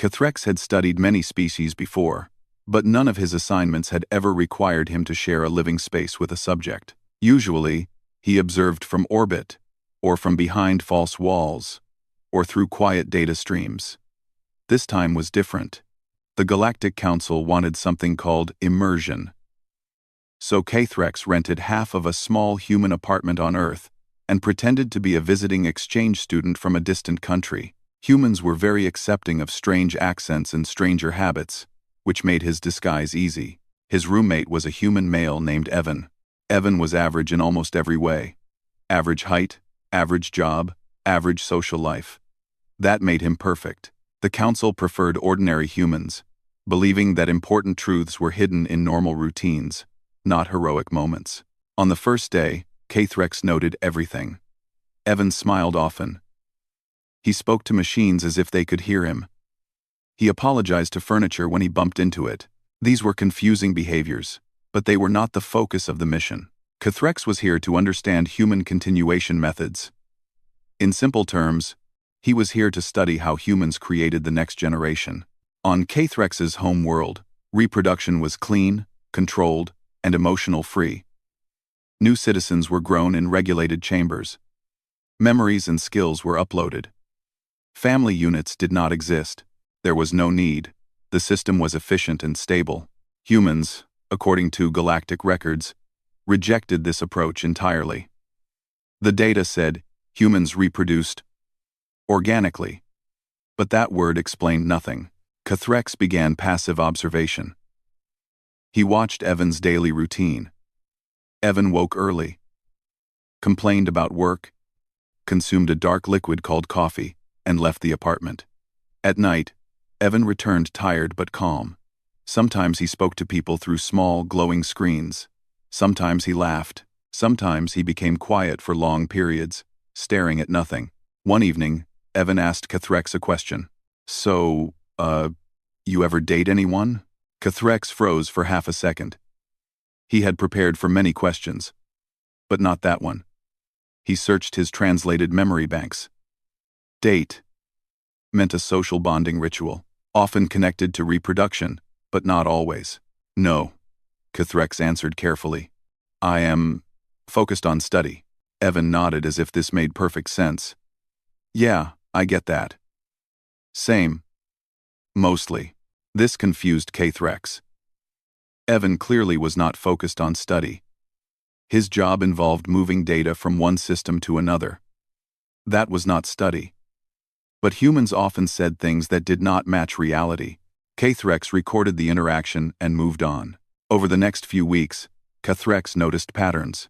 Cathrex had studied many species before, but none of his assignments had ever required him to share a living space with a subject. Usually, he observed from orbit, or from behind false walls, or through quiet data streams. This time was different. The Galactic Council wanted something called immersion. So Cathrex rented half of a small human apartment on Earth and pretended to be a visiting exchange student from a distant country. Humans were very accepting of strange accents and stranger habits, which made his disguise easy. His roommate was a human male named Evan. Evan was average in almost every way. Average height, average job, average social life. That made him perfect. The council preferred ordinary humans, believing that important truths were hidden in normal routines, not heroic moments. On the first day, Cathrex noted everything. Evan smiled often. He spoke to machines as if they could hear him. He apologized to furniture when he bumped into it. These were confusing behaviors, but they were not the focus of the mission. Cathrex was here to understand human continuation methods. In simple terms, he was here to study how humans created the next generation. On Cathrex's home world, reproduction was clean, controlled, and emotional-free. New citizens were grown in regulated chambers. Memories and skills were uploaded. Family units did not exist. There was no need. The system was efficient and stable. Humans, according to galactic records, rejected this approach entirely. The data said humans reproduced organically. But that word explained nothing. Cathrex began passive observation. He watched Evan's daily routine. Evan woke early, complained about work, consumed a dark liquid called coffee, and left the apartment. At night, Evan returned tired but calm. Sometimes he spoke to people through small, glowing screens. Sometimes he laughed. Sometimes he became quiet for long periods, staring at nothing. One evening, Evan asked Cathrex a question. So, you ever date anyone? Cathrex froze for half a second. He had prepared for many questions, but not that one. He searched his translated memory banks. Date meant a social bonding ritual, often connected to reproduction, but not always. No, Cathrex answered carefully. I am focused on study. Evan nodded as if this made perfect sense. Yeah, I get that. Same. Mostly. This confused Cathrex. Evan clearly was not focused on study. His job involved moving data from one system to another. That was not study. But humans often said things that did not match reality. Cathrex recorded the interaction and moved on. Over the next few weeks, Cathrex noticed patterns.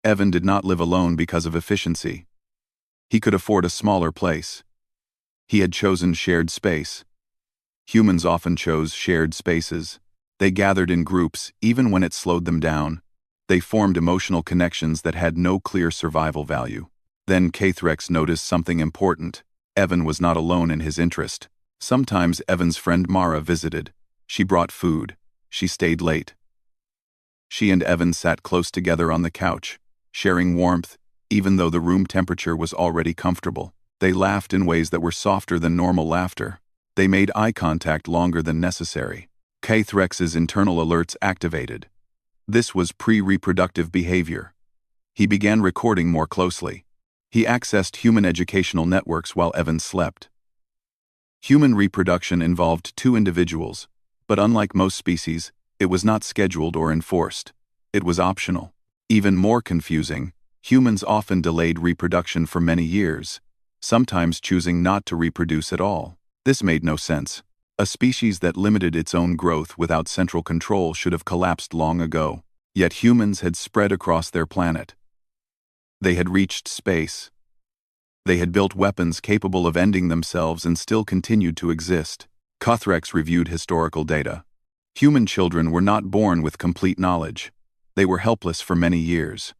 Evan did not live alone because of efficiency. He could afford a smaller place. He had chosen shared space. Humans often chose shared spaces. They gathered in groups even when it slowed them down. They formed emotional connections that had no clear survival value. Then Cathrex noticed something important. Evan was not alone in his interest. Sometimes Evan's friend Mara visited. She brought food. She stayed late. She and Evan sat close together on the couch, sharing warmth, even though the room temperature was already comfortable. They laughed in ways that were softer than normal laughter. They made eye contact longer than necessary. Cathrex's internal alerts activated. This was pre-reproductive behavior. He began recording more closely. He accessed human educational networks while Evan slept. Human reproduction involved two individuals, but unlike most species, it was not scheduled or enforced. It was optional. Even more confusing, humans often delayed reproduction for many years, sometimes choosing not to reproduce at all. This made no sense. A species that limited its own growth without central control should have collapsed long ago. Yet humans had spread across their planet. They had reached space. They had built weapons capable of ending themselves and still continued to exist. Cathrex reviewed historical data. Human children were not born with complete knowledge. They were helpless for many years.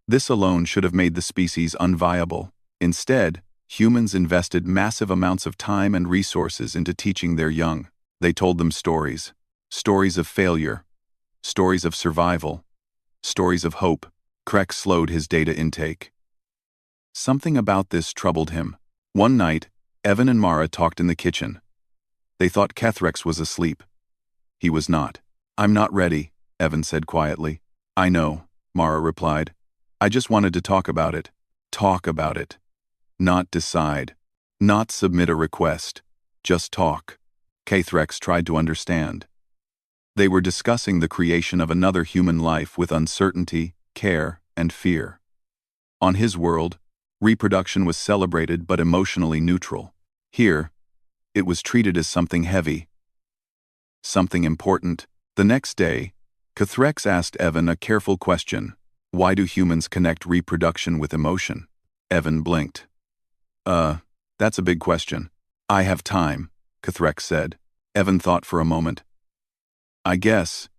This alone should have made the species unviable. Instead, humans invested massive amounts of time and resources into teaching their young. They told them stories. Stories of failure. Stories of survival. Stories of hope. Cathrex slowed his data intake. Something about this troubled him. One night, Evan and Mara talked in the kitchen. They thought Kethrex was asleep. He was not. "I'm not ready," Evan said quietly. "I know," Mara replied. "I just wanted to talk about it." Talk about it. Not decide. Not submit a request. Just talk. Kethrex tried to understand. They were discussing the creation of another human life with uncertainty, care, and fear. On his world, reproduction was celebrated but emotionally neutral. Here, it was treated as something heavy, something important. The next day, Kethrex asked Evan a careful question. "Why do humans connect reproduction with emotion?" Evan blinked. That's a big question." "I have time," Kethrex said. Evan thought for a moment. "I guess,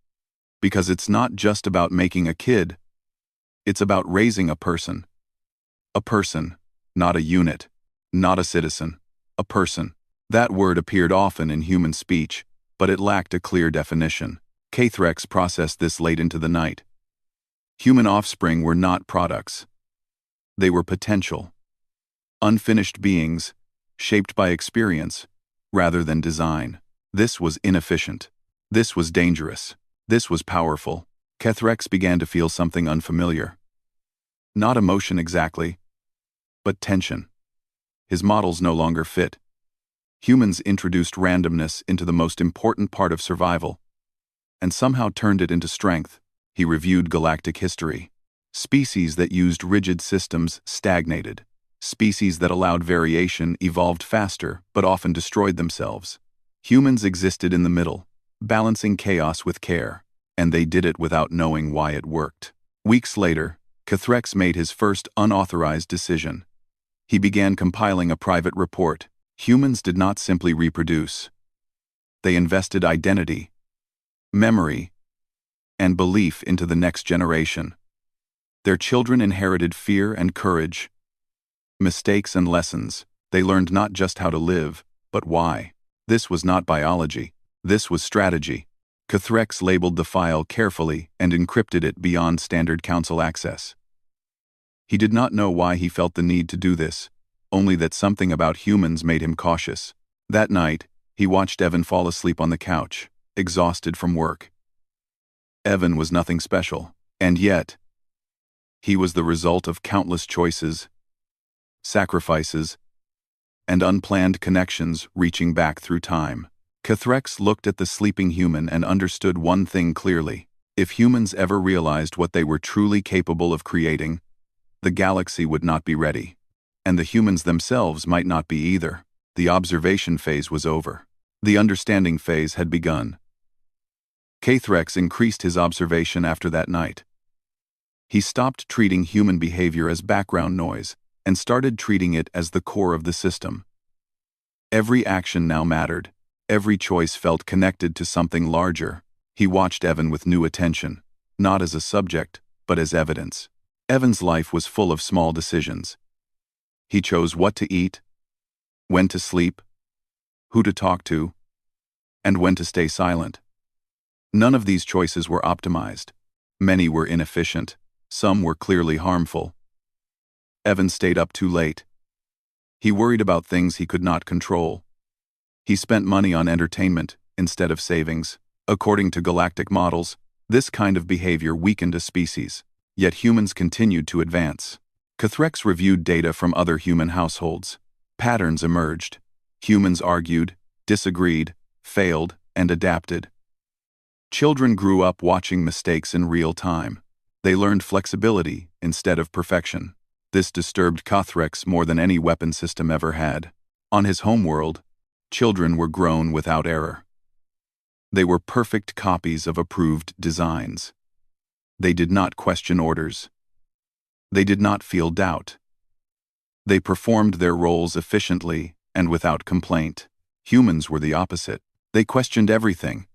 because it's not just about making a kid. It's about raising a person. A person, not a unit, not a citizen. A person." That word appeared often in human speech, but it lacked a clear definition. Kethrex processed this late into the night. Human offspring were not products. They were potential. Unfinished beings, shaped by experience, rather than design. This was inefficient. This was dangerous. This was powerful. Kethrex began to feel something unfamiliar. Not emotion exactly, but tension. His models no longer fit. Humans introduced randomness into the most important part of survival, and somehow turned it into strength. He reviewed galactic history. Species that used rigid systems stagnated. Species that allowed variation evolved faster, but often destroyed themselves. Humans existed in the middle, balancing chaos with care, and they did it without knowing why it worked. Weeks later, Kethrex made his first unauthorized decision. He began compiling a private report. Humans did not simply reproduce. They invested identity, memory, and belief into the next generation. Their children inherited fear and courage, mistakes and lessons. They learned not just how to live, but why. This was not biology. This was strategy. Kethrex labeled the file carefully and encrypted it beyond standard council access. He did not know why he felt the need to do this, only that something about humans made him cautious. That night, he watched Evan fall asleep on the couch, exhausted from work. Evan was nothing special, and yet, he was the result of countless choices, sacrifices, and unplanned connections reaching back through time. Kethrex looked at the sleeping human and understood one thing clearly. If humans ever realized what they were truly capable of creating, the galaxy would not be ready. And the humans themselves might not be either. The observation phase was over. The understanding phase had begun. Kethrex increased his observation after that night. He stopped treating human behavior as background noise and started treating it as the core of the system. Every action now mattered. Every choice felt connected to something larger. He watched Evan with new attention, not as a subject, but as evidence. Evan's life was full of small decisions. He chose what to eat, when to sleep, who to talk to, and when to stay silent. None of these choices were optimized. Many were inefficient. Some were clearly harmful. Evan stayed up too late. He worried about things he could not control. He spent money on entertainment instead of savings. According to galactic models, this kind of behavior weakened a species. Yet humans continued to advance. Kethrex reviewed data from other human households. Patterns emerged. Humans argued, disagreed, failed, and adapted. Children grew up watching mistakes in real time. They learned flexibility instead of perfection. This disturbed Kethrex more than any weapon system ever had. On his homeworld, children were grown without error. They were perfect copies of approved designs. They did not question orders. They did not feel doubt. They performed their roles efficiently and without complaint. Humans were the opposite. They questioned everything,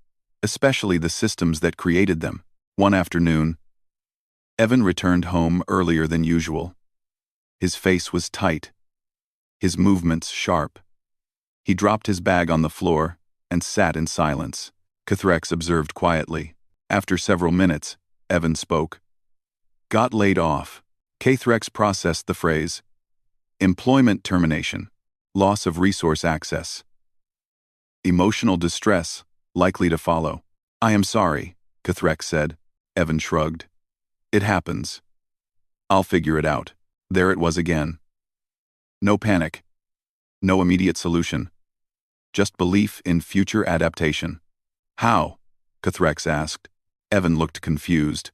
especially the systems that created them. One afternoon, Evan returned home earlier than usual. His face was tight, his movements sharp. He dropped his bag on the floor and sat in silence. Kethrex observed quietly. After several minutes, Evan spoke. "Got laid off." Kethrex processed the phrase. Employment termination. Loss of resource access. Emotional distress, likely to follow. I am sorry, Kthrex said. Evan shrugged. It happens. I'll figure it out. There it was again. No panic. No immediate solution. Just belief in future adaptation. How? Kthrex asked. Evan looked confused.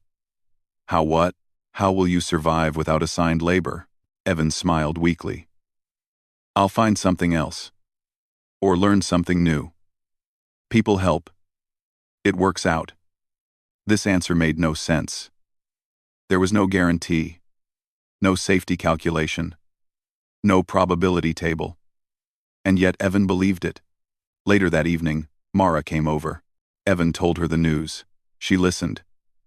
How what? How will you survive without assigned labor? Evan smiled weakly. I'll find something else. Or learn something new. People help. It works out. This answer made no sense. There was no guarantee. No safety calculation. No probability table. And yet Evan believed it. Later that evening, Mara came over. Evan told her the news. She listened.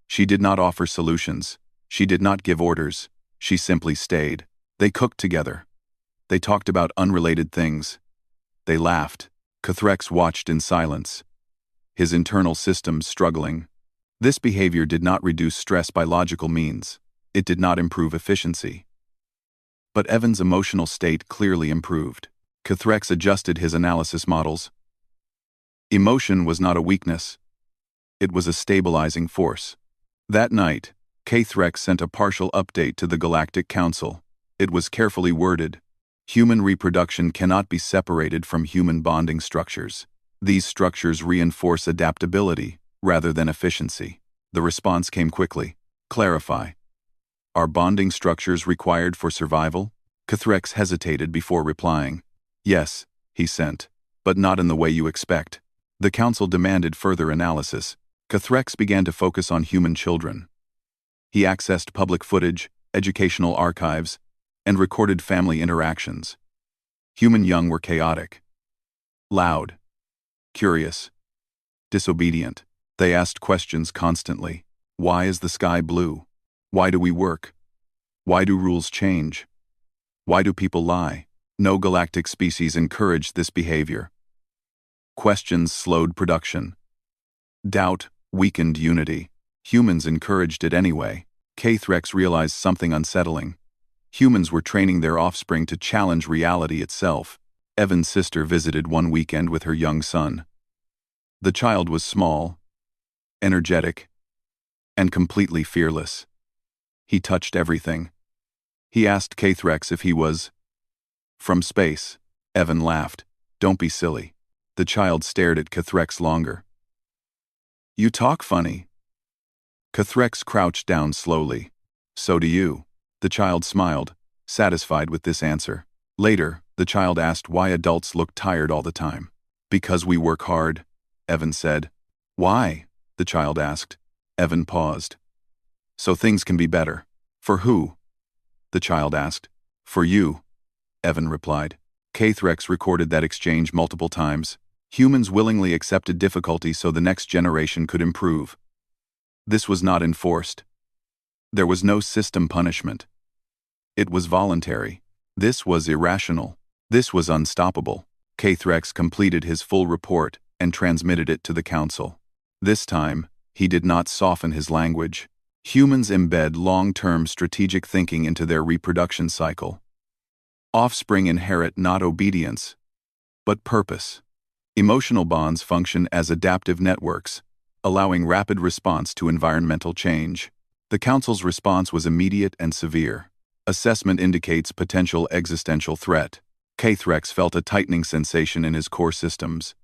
She did not offer solutions. She did not give orders. She simply stayed. They cooked together. They talked about unrelated things. They laughed. Kthrex watched in silence. His internal systems struggling. This behavior did not reduce stress by logical means. It did not improve efficiency. But Evan's emotional state clearly improved. Kthrex adjusted his analysis models. Emotion was not a weakness. It was a stabilizing force. That night, Kthrex sent a partial update to the Galactic Council. It was carefully worded. Human reproduction cannot be separated from human bonding structures. These structures reinforce adaptability rather than efficiency. The response came quickly. Clarify. Are bonding structures required for survival? Kthrex hesitated before replying. Yes, he sent, but not in the way you expect. The council demanded further analysis. Kthrex began to focus on human children. He accessed public footage, educational archives, and recorded family interactions. Human young were chaotic. Loud. Curious. Disobedient. They asked questions constantly. Why is the sky blue? Why do we work? Why do rules change? Why do people lie? No galactic species encouraged this behavior. Questions slowed production. Doubt weakened unity. Humans encouraged it anyway. Kthrex realized something unsettling. Humans were training their offspring to challenge reality itself. Evan's sister visited one weekend with her young son. The child was small, energetic, and completely fearless. He touched everything. He asked Kthrex if he was from space. Evan laughed. Don't be silly. The child stared at Kthrex longer. You talk funny. Kthrex crouched down slowly. So do you. The child smiled, satisfied with this answer. Later, the child asked why adults look tired all the time. Because we work hard, Evan said. Why? The child asked. Evan paused. So things can be better. For who? The child asked. For you, Evan replied. Kthrex recorded that exchange multiple times. Humans willingly accepted difficulty so the next generation could improve. This was not enforced. There was no system punishment. It was voluntary. This was irrational. This was unstoppable. Kthrex completed his full report and transmitted it to the council. This time, he did not soften his language. Humans embed long-term strategic thinking into their reproduction cycle. Offspring inherit not obedience, but purpose. Emotional bonds function as adaptive networks, allowing rapid response to environmental change. The council's response was immediate and severe. Assessment indicates potential existential threat. Kthrex felt a tightening sensation in his core systems.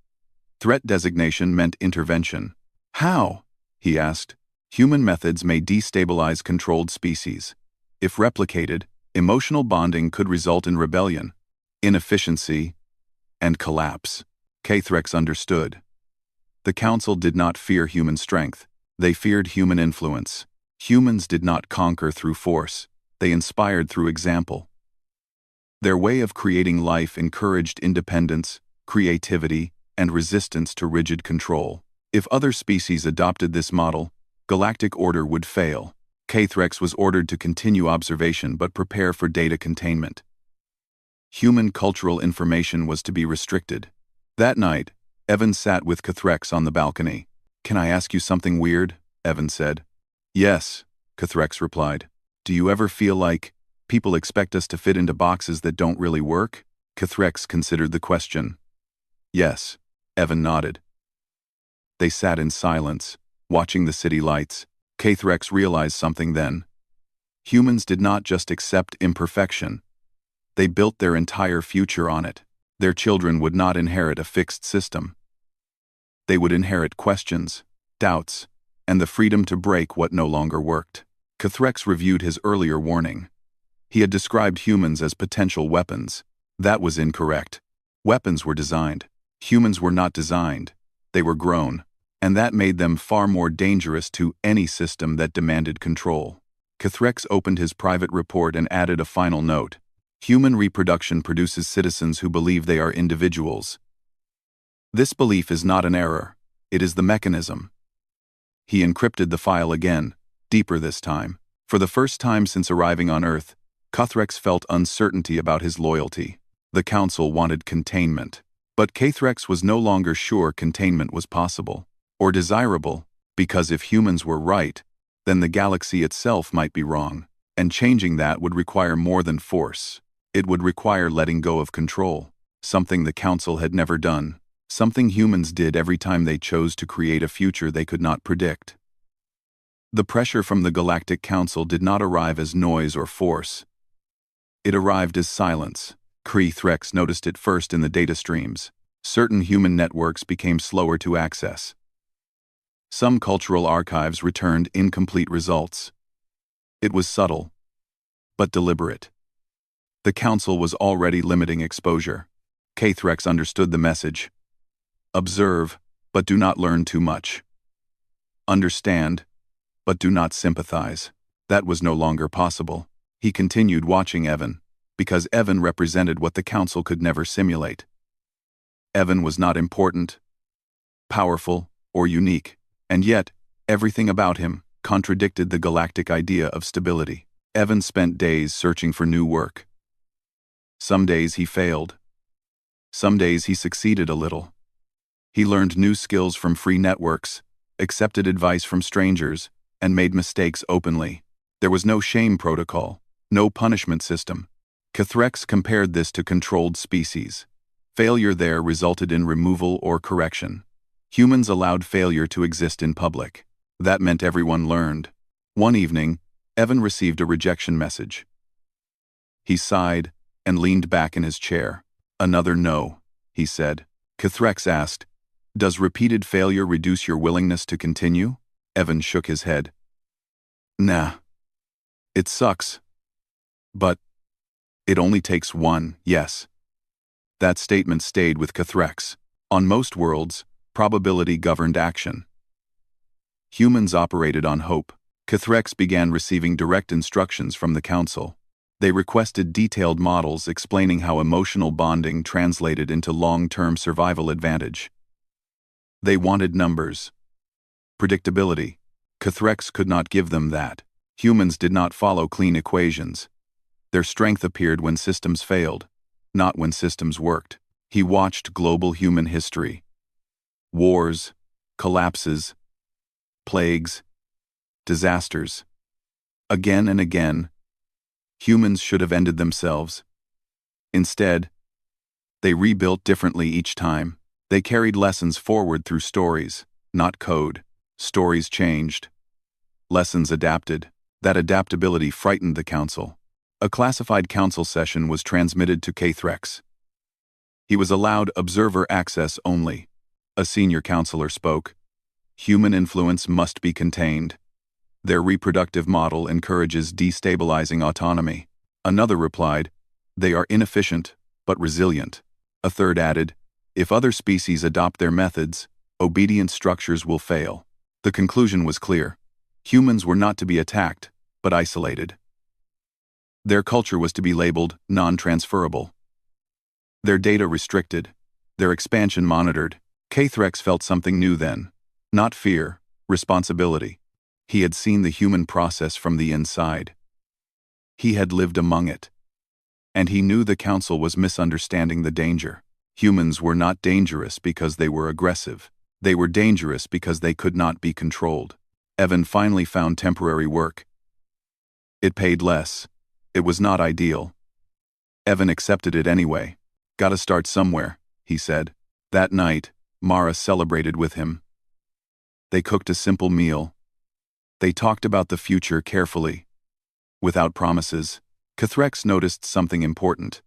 Threat designation meant intervention. How? He asked. Human methods may destabilize controlled species. If replicated, emotional bonding could result in rebellion, inefficiency, and collapse. Kthrex understood. The council did not fear human strength. They feared human influence. Humans did not conquer through force. They inspired through example. Their way of creating life encouraged independence, creativity, and resistance to rigid control. If other species adopted this model, galactic order would fail. Kthrex was ordered to continue observation but prepare for data containment. Human cultural information was to be restricted. That night, Evan sat with Kthrex on the balcony. Can I ask you something weird? Evan said. Yes, Kthrex replied. Do you ever feel like people expect us to fit into boxes that don't really work? Kthrex considered the question. Yes. Evan nodded. They sat in silence, watching the city lights. Cathrex realized something then. Humans did not just accept imperfection. They built their entire future on it. Their children would not inherit a fixed system. They would inherit questions, doubts, and the freedom to break what no longer worked. Cathrex reviewed his earlier warning. He had described humans as potential weapons. That was incorrect. Weapons were designed. Humans were not designed. They were grown, and that made them far more dangerous to any system that demanded control. Cathrex opened his private report and added a final note. Human reproduction produces citizens who believe they are individuals. This belief is not an error. It is the mechanism. He encrypted the file again, deeper this time. For the first time since arriving on Earth, Cathrex felt uncertainty about his loyalty. The Council wanted containment. But Cathrex was no longer sure containment was possible, or desirable, because if humans were right, then the galaxy itself might be wrong, and changing that would require more than force. It would require letting go of control, something the Council had never done, something humans did every time they chose to create a future they could not predict. The pressure from the Galactic Council did not arrive as noise or force. It arrived as silence. Cathrex noticed it first in the data streams. Certain human networks became slower to access. Some cultural archives returned incomplete results. It was subtle, but deliberate. The Council was already limiting exposure. Cathrex understood the message. Observe, but do not learn too much. Understand, but do not sympathize. That was no longer possible. He continued watching Evan, because Evan represented what the Council could never simulate. Evan was not important, powerful, or unique, and yet, everything about him contradicted the galactic idea of stability. Evan spent days searching for new work. Some days he failed. Some days he succeeded a little. He learned new skills from free networks, accepted advice from strangers, and made mistakes openly. There was no shame protocol, no punishment system. Cathrex compared this to controlled species. Failure there resulted in removal or correction. Humans allowed failure to exist in public. That meant everyone learned. One evening, Evan received a rejection message. He sighed and leaned back in his chair. Another no, he said. Cathrex asked, "Does repeated failure reduce your willingness to continue?" Evan shook his head. "Nah. It sucks. But it only takes one yes." That statement stayed with Cathrex. On most worlds, probability governed action. Humans operated on hope. Cathrex began receiving direct instructions from the Council. They requested detailed models explaining how emotional bonding translated into long-term survival advantage. They wanted numbers. Predictability. Cathrex could not give them that. Humans did not follow clean equations. Their strength appeared when systems failed, not when systems worked. He watched global human history. Wars, collapses, plagues, disasters. Again and again, humans should have ended themselves. Instead, they rebuilt differently each time. They carried lessons forward through stories, not code. Stories changed. Lessons adapted. That adaptability frightened the Council. A classified Council session was transmitted to Cathrex. He was allowed observer access only. A senior counselor spoke. Human influence must be contained. Their reproductive model encourages destabilizing autonomy. Another replied, "They are inefficient, but resilient." A third added, "If other species adopt their methods, obedient structures will fail." The conclusion was clear. Humans were not to be attacked, but isolated. Their culture was to be labeled non-transferable. Their data restricted. Their expansion monitored. Cathrex felt something new then. Not fear, responsibility. He had seen the human process from the inside. He had lived among it. And he knew the Council was misunderstanding the danger. Humans were not dangerous because they were aggressive. They were dangerous because they could not be controlled. Evan finally found temporary work. It paid less. It was not ideal. Evan accepted it anyway. "Gotta start somewhere," he said. That night, Mara celebrated with him. They cooked a simple meal. They talked about the future carefully. Without promises, Kthrex noticed something important.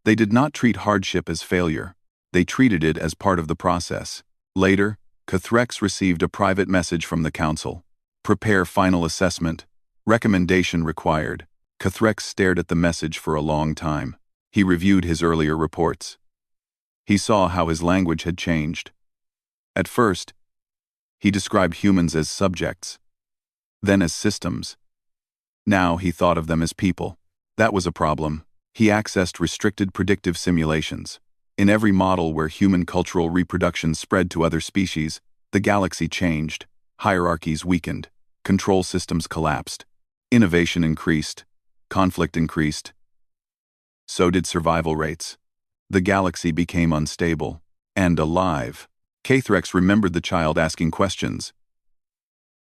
They did not treat hardship as failure. They treated it as part of the process. Later, Kthrex received a private message from the council. Prepare final assessment. Recommendation required. Kthrex stared at the message for a long time. He reviewed his earlier reports. He saw how his language had changed. At first, he described humans as subjects, then as systems. Now he thought of them as people. That was a problem. He accessed restricted predictive simulations. In every model where human cultural reproduction spread to other species, the galaxy changed, hierarchies weakened, control systems collapsed, innovation increased, conflict increased. So did survival rates. The galaxy became unstable and alive. Kthrex remembered the child asking questions.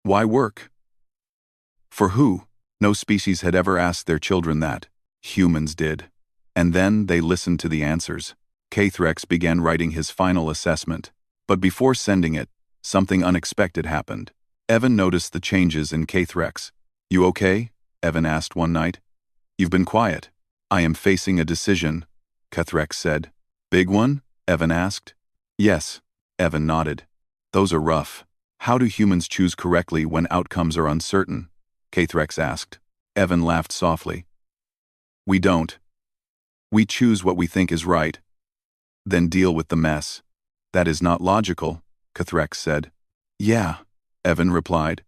Why work? For who? No species had ever asked their children that. Humans did. And then they listened to the answers. Kthrex began writing his final assessment. But before sending it, something unexpected happened. Evan noticed the changes in Kthrex. You okay? Evan asked one night. You've been quiet. I am facing a decision, Kthrex said. Big one? Evan asked. Yes, Evan nodded. Those are rough. How do humans choose correctly when outcomes are uncertain? Kthrex asked. Evan laughed softly. We don't. We choose what we think is right, then deal with the mess. That is not logical, Kthrex said. Yeah, Evan replied.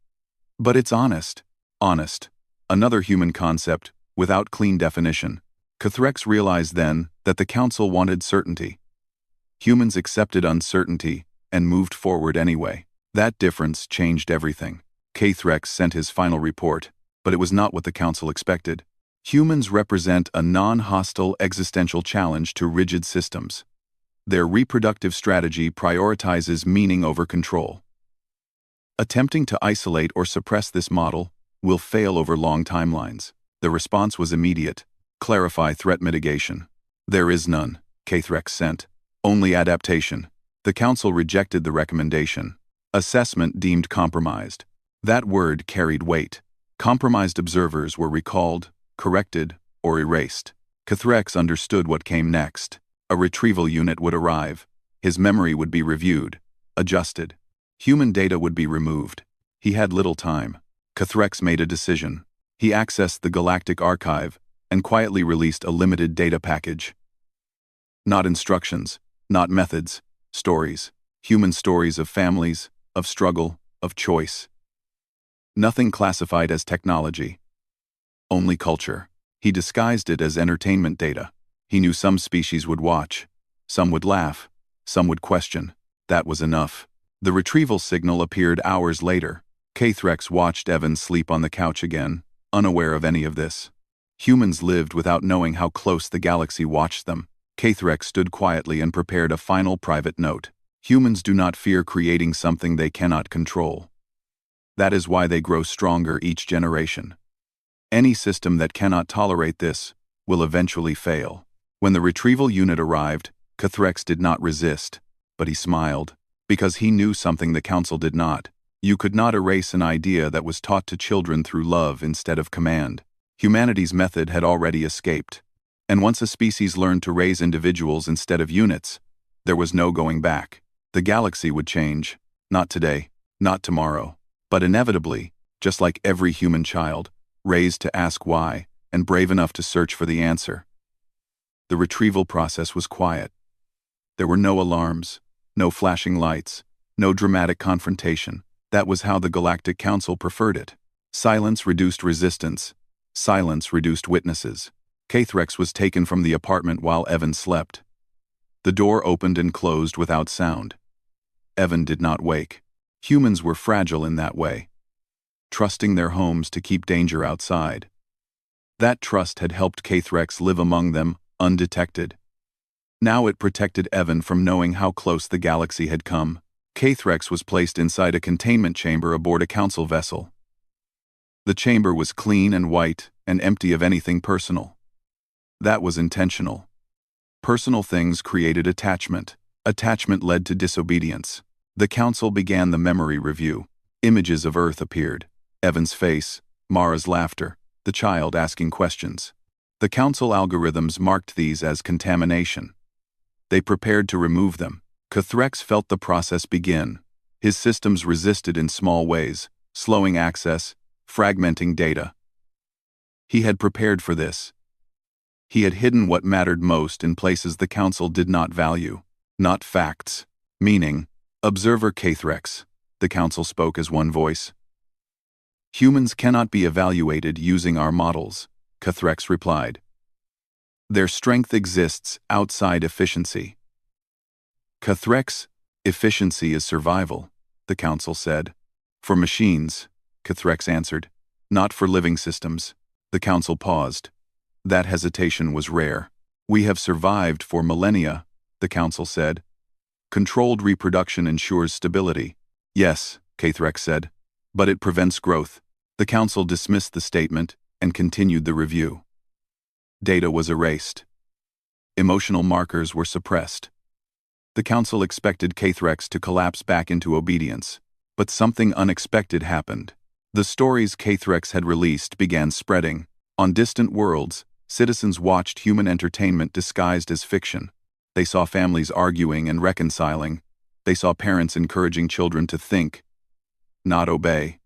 But it's honest. Honest. Another human concept, without clean definition. Kthrex realized then that the council wanted certainty. Humans accepted uncertainty and moved forward anyway. That difference changed everything. Kthrex sent his final report, but it was not what the council expected. Humans represent a non-hostile existential challenge to rigid systems. Their reproductive strategy prioritizes meaning over control. Attempting to isolate or suppress this model will fail over long timelines. The response was immediate. Clarify threat mitigation. There is none, Kthrex sent. Only adaptation. The council rejected the recommendation. Assessment deemed compromised. That word carried weight. Compromised observers were recalled, corrected, or erased. Kthrex understood what came next. A retrieval unit would arrive. His memory would be reviewed, adjusted. Human data would be removed. He had little time. Kthrex made a decision. He accessed the Galactic Archive and quietly released a limited data package. Not instructions, not methods, stories. Human stories of families, of struggle, of choice. Nothing classified as technology. Only culture. He disguised it as entertainment data. He knew some species would watch. Some would laugh. Some would question. That was enough. The retrieval signal appeared hours later. Kthrex watched Evan sleep on the couch again, unaware of any of this. Humans lived without knowing how close the galaxy watched them. Kthrex stood quietly and prepared a final private note. Humans do not fear creating something they cannot control. That is why they grow stronger each generation. Any system that cannot tolerate this will eventually fail. When the retrieval unit arrived, Kthrex did not resist, but he smiled, because he knew something the council did not. You could not erase an idea that was taught to children through love instead of command. Humanity's method had already escaped. And once a species learned to raise individuals instead of units, there was no going back. The galaxy would change, not today, not tomorrow, but inevitably, just like every human child, raised to ask why, and brave enough to search for the answer. The retrieval process was quiet. There were no alarms, no flashing lights, no dramatic confrontation. That was how the Galactic Council preferred it. Silence reduced resistance. Silence reduced witnesses. Kthrex was taken from the apartment while Evan slept. The door opened and closed without sound. Evan did not wake. Humans were fragile in that way, trusting their homes to keep danger outside. That trust had helped Kthrex live among them, undetected. Now it protected Evan from knowing how close the galaxy had come. Kthrex was placed inside a containment chamber aboard a council vessel. The chamber was clean and white and empty of anything personal. That was intentional. Personal things created attachment. Attachment led to disobedience. The council began the memory review. Images of Earth appeared. Evan's face, Mara's laughter, the child asking questions. The council algorithms marked these as contamination. They prepared to remove them. Kthrex felt the process begin. His systems resisted in small ways, slowing access, fragmenting data. He had prepared for this. He had hidden what mattered most in places the council did not value. Not facts. Meaning. Observer Kthrex. The council spoke as one voice. Humans cannot be evaluated using our models, Kthrex replied. Their strength exists outside efficiency. Kthrex, efficiency is survival, the council said. For machines, Kthrex answered. Not for living systems. The council paused. That hesitation was rare. We have survived for millennia, the council said. Controlled reproduction ensures stability. Yes, Kthrex said, but it prevents growth. The council dismissed the statement and continued the review. Data was erased. Emotional markers were suppressed. The council expected Kthrex to collapse back into obedience, but something unexpected happened. The stories Kthrex had released began spreading. On distant worlds, citizens watched human entertainment disguised as fiction. They saw families arguing and reconciling. They saw parents encouraging children to think, not obey.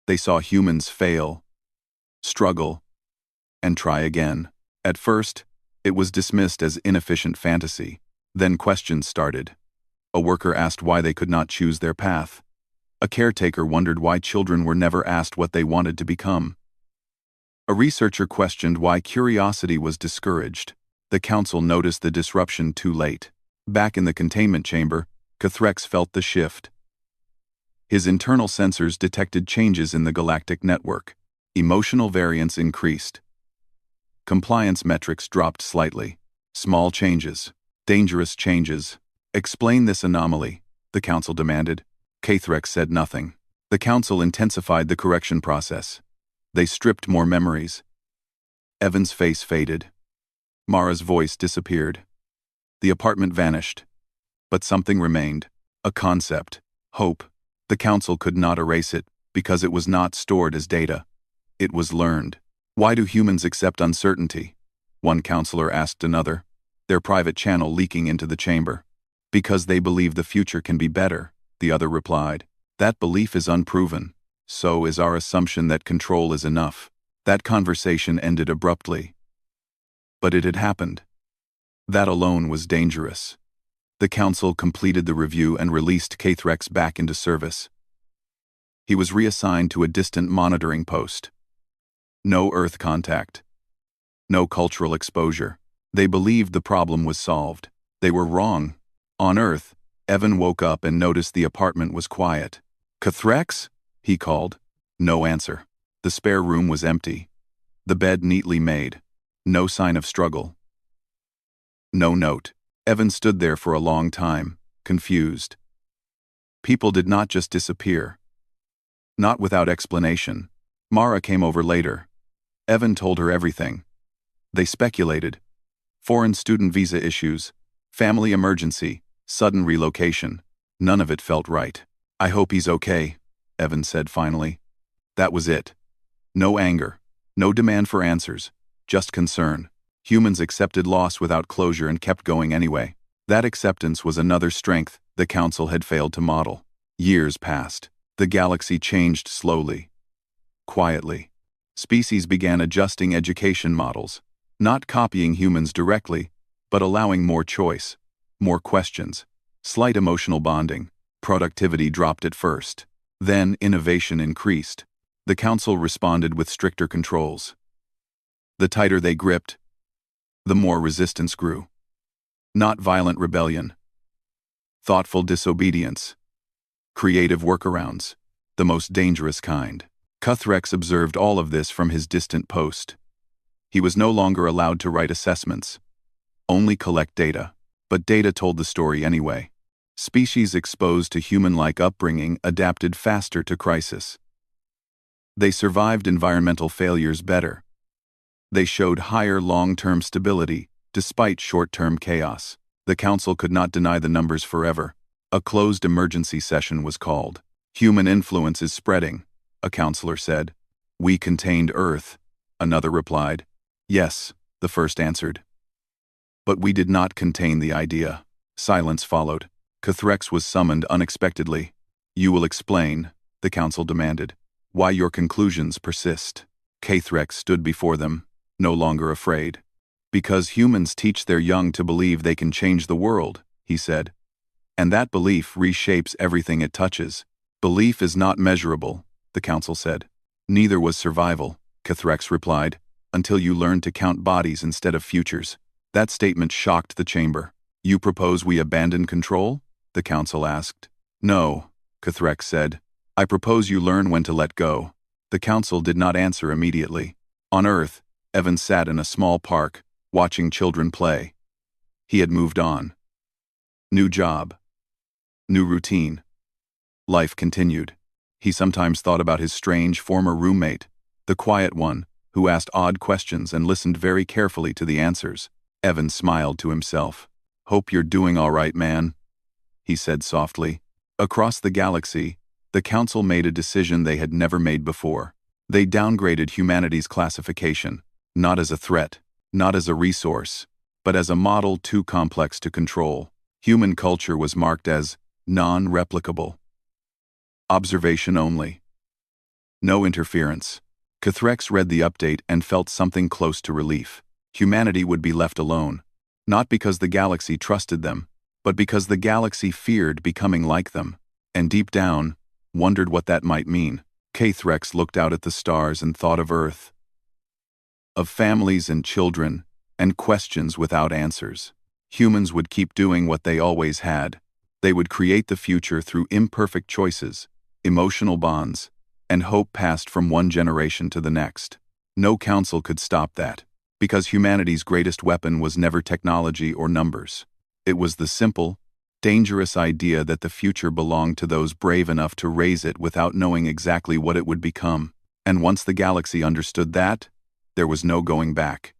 They saw humans fail, struggle, and try again. At first, it was dismissed as inefficient fantasy. Then questions started. A worker asked why they could not choose their path. A caretaker wondered why children were never asked what they wanted to become. A researcher questioned why curiosity was discouraged. The council noticed the disruption too late. Back in the containment chamber, Kthrex felt the shift. His internal sensors detected changes in the galactic network. Emotional variance increased. Compliance metrics dropped slightly. Small changes. Dangerous changes. Explain this anomaly, the council demanded. Kthrex said nothing. The council intensified the correction process. They stripped more memories. Evan's face faded. Mara's voice disappeared. The apartment vanished. But something remained. A concept. Hope. The council could not erase it, because it was not stored as data. It was learned. Why do humans accept uncertainty? One counselor asked another, their private channel leaking into the chamber. Because they believe the future can be better, the other replied. That belief is unproven. So is our assumption that control is enough. That conversation ended abruptly. But it had happened. That alone was dangerous. The council completed the review and released Kthrex back into service. He was reassigned to a distant monitoring post. No Earth contact. No cultural exposure. They believed the problem was solved. They were wrong. On Earth, Evan woke up and noticed the apartment was quiet. Kthrex? He called. No answer. The spare room was empty. The bed neatly made. No sign of struggle. No note. Evan stood there for a long time, confused. People did not just disappear. Not without explanation. Mara came over later. Evan told her everything. They speculated. Foreign student visa issues, family emergency, sudden relocation. None of it felt right. I hope he's okay, Evan said finally. That was it. No anger. No demand for answers. Just concern. Humans accepted loss without closure and kept going anyway. That acceptance was another strength the council had failed to model. Years passed. The galaxy changed slowly. Quietly. Species began adjusting education models, not copying humans directly, but allowing more choice, more questions, slight emotional bonding. Productivity dropped at first. Then innovation increased. The council responded with stricter controls. The tighter they gripped, the more resistance grew. Not violent rebellion. Thoughtful disobedience. Creative workarounds. The most dangerous kind. Kthrex observed all of this from his distant post. He was no longer allowed to write assessments. Only collect data. But data told the story anyway. Species exposed to human-like upbringing adapted faster to crisis. They survived environmental failures better. They showed higher long-term stability, despite short-term chaos. The council could not deny the numbers forever. A closed emergency session was called. Human influence is spreading, a counselor said. We contained Earth, another replied. Yes, the first answered. But we did not contain the idea. Silence followed. Cathrex was summoned unexpectedly. You will explain, the council demanded, why your conclusions persist. Cathrex stood before them, no longer afraid. Because humans teach their young to believe they can change the world, he said. And that belief reshapes everything it touches. Belief is not measurable, the council said. Neither was survival, Cathrex replied, until you learn to count bodies instead of futures. That statement shocked the chamber. You propose we abandon control? The council asked. No, Cathrex said. I propose you learn when to let go. The council did not answer immediately. On Earth, Evan sat in a small park, watching children play. He had moved on. New job. New routine. Life continued. He sometimes thought about his strange former roommate, the quiet one, who asked odd questions and listened very carefully to the answers. Evan smiled to himself. Hope you're doing all right, man, he said softly. Across the galaxy, the council made a decision they had never made before. They downgraded humanity's classification, not as a threat, not as a resource, but as a model too complex to control. Human culture was marked as non-replicable. Observation only. No interference. Cathrex read the update and felt something close to relief. Humanity would be left alone, not because the galaxy trusted them, but because the galaxy feared becoming like them, and deep down, wondered what that might mean. Cathrex looked out at the stars and thought of Earth, of families and children, and questions without answers. Humans would keep doing what they always had. They would create the future through imperfect choices, emotional bonds, and hope passed from one generation to the next. No council could stop that, because humanity's greatest weapon was never technology or numbers. It was the simple, dangerous idea that the future belonged to those brave enough to raise it without knowing exactly what it would become. And once the galaxy understood that, there was no going back.